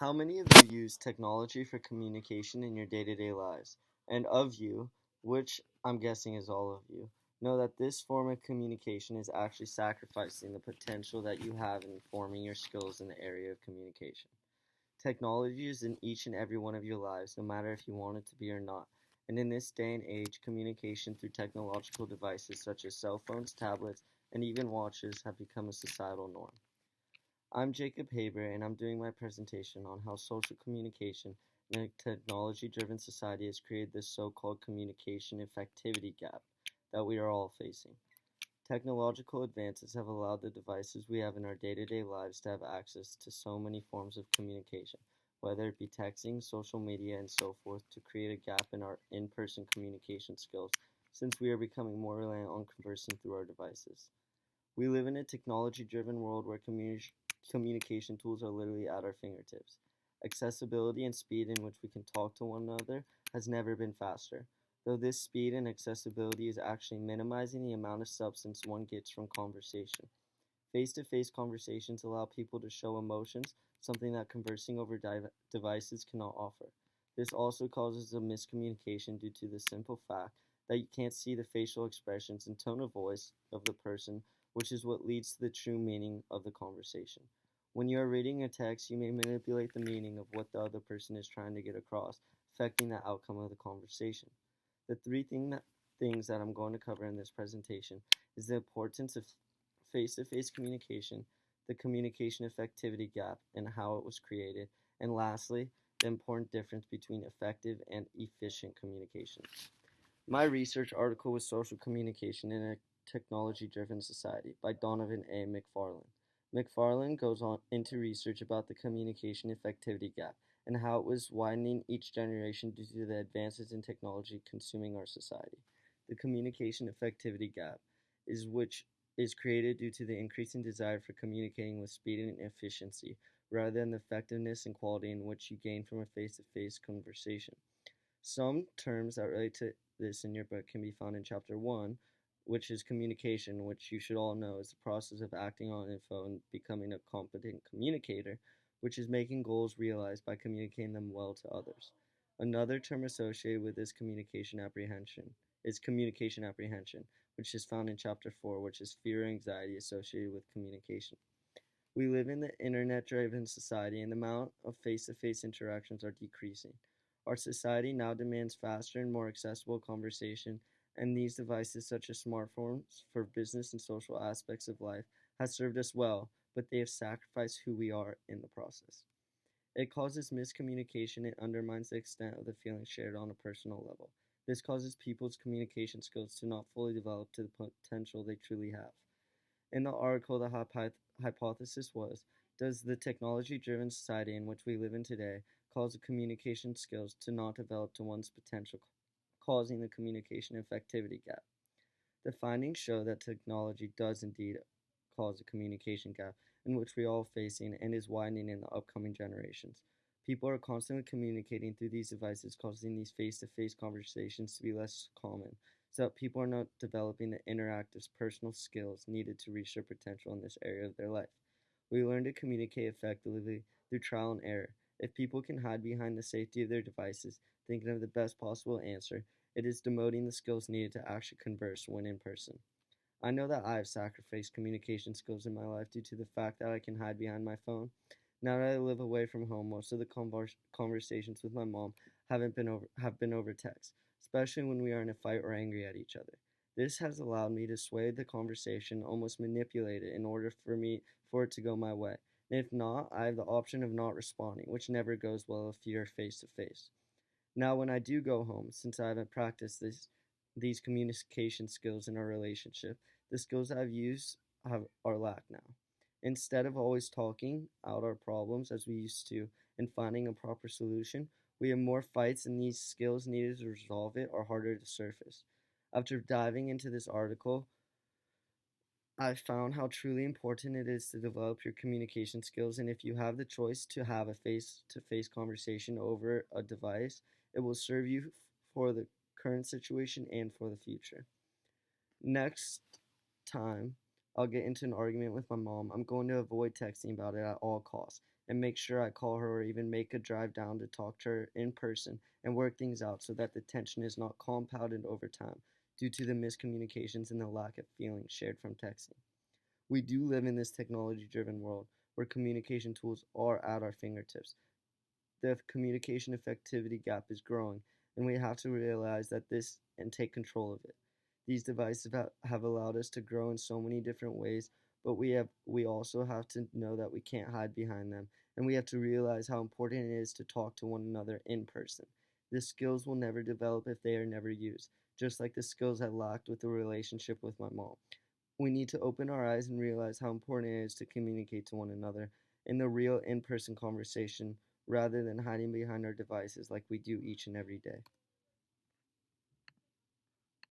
How many of you use technology for communication in your day-to-day lives? And of you, which I'm guessing is all of you, know that this form of communication is actually sacrificing the potential that you have in forming your skills in the area of communication. Technology is in each and every one of your lives, no matter if you want it to be or not. And in this day and age, communication through technological devices such as cell phones, tablets, and even watches have become a societal norm. I'm Jacob Haber, and I'm doing my presentation on how social communication in a technology-driven society has created this so-called communication effectivity gap that we are all facing. Technological advances have allowed the devices we have in our day-to-day lives to have access to so many forms of communication, whether it be texting, social media, and so forth, to create a gap in our in-person communication skills since we are becoming more reliant on conversing through our devices. We live in a technology-driven world where communication tools are literally at our fingertips. Accessibility and speed in which we can talk to one another has never been faster, though this speed and accessibility is actually minimizing the amount of substance one gets from conversation. Face-to-face conversations allow people to show emotions, something that conversing over devices cannot offer. This also causes a miscommunication due to the simple fact that you can't see the facial expressions and tone of voice of the person, which is what leads to the true meaning of the conversation. When you are reading a text, you may manipulate the meaning of what the other person is trying to get across, affecting the outcome of the conversation. The things that I'm going to cover in this presentation is the importance of face-to-face communication, the communication effectivity gap and how it was created, and lastly, the important difference between effective and efficient communication. My research article was Social Communication in a Technology-Driven Society by Donovan A. McFarlane. McFarlane goes on into research about the communication effectivity gap and how it was widening each generation due to the advances in technology consuming our society. The communication effectivity gap is which is created due to the increasing desire for communicating with speed and efficiency rather than the effectiveness and quality in which you gain from a face-to-face conversation. Some terms that relate to this in your book can be found in Chapter 1, which is communication, which you should all know is the process of acting on info and becoming a competent communicator, which is making goals realized by communicating them well to others. Another term associated with this communication apprehension, which is found in Chapter 4, which is fear and anxiety associated with communication. We live in the internet-driven society, and the amount of face-to-face interactions are decreasing. Our society now demands faster and more accessible conversation, and these devices, such as smartphones, for business and social aspects of life, have served us well, but they have sacrificed who we are in the process. It causes miscommunication and undermines the extent of the feelings shared on a personal level. This causes people's communication skills to not fully develop to the potential they truly have. In the article, the hypothesis was, does the technology-driven society in which we live in today cause the communication skills to not develop to one's potential, causing the communication effectivity gap? The findings show that technology does indeed cause a communication gap in which we are all facing and is widening in the upcoming generations. People are constantly communicating through these devices, causing these face-to-face conversations to be less common, so that people are not developing the interactive personal skills needed to reach their potential in this area of their life. We learn to communicate effectively through trial and error. If people can hide behind the safety of their devices, thinking of the best possible answer, it is demoting the skills needed to actually converse when in person. I know that I have sacrificed communication skills in my life due to the fact that I can hide behind my phone. Now that I live away from home, most of the conversations with my mom have been over text, especially when we are in a fight or angry at each other. This has allowed me to sway the conversation, almost manipulate it in order for it to go my way. And if not, I have the option of not responding, which never goes well if you're face to face. Now, when I do go home, since I haven't practiced these communication skills in our relationship, the skills I've used are lacked now. Instead of always talking out our problems as we used to and finding a proper solution, we have more fights, and these skills needed to resolve it are harder to surface. After diving into this article, I found how truly important it is to develop your communication skills, and if you have the choice to have a face-to-face conversation over a device, it will serve you for the current situation and for the future. Next time I'll get into an argument with my mom, I'm going to avoid texting about it at all costs and make sure I call her or even make a drive down to talk to her in person and work things out so that the tension is not compounded over time due to the miscommunications and the lack of feelings shared from texting. We do live in this technology driven world where communication tools are at our fingertips. The communication effectivity gap is growing, and we have to realize that this and take control of it. These devices have allowed us to grow in so many different ways, but we also have to know that we can't hide behind them, and we have to realize how important it is to talk to one another in person. The skills will never develop if they are never used, just like the skills I lacked with the relationship with my mom. We need to open our eyes and realize how important it is to communicate to one another in the real in person conversation rather than hiding behind our devices like we do each and every day.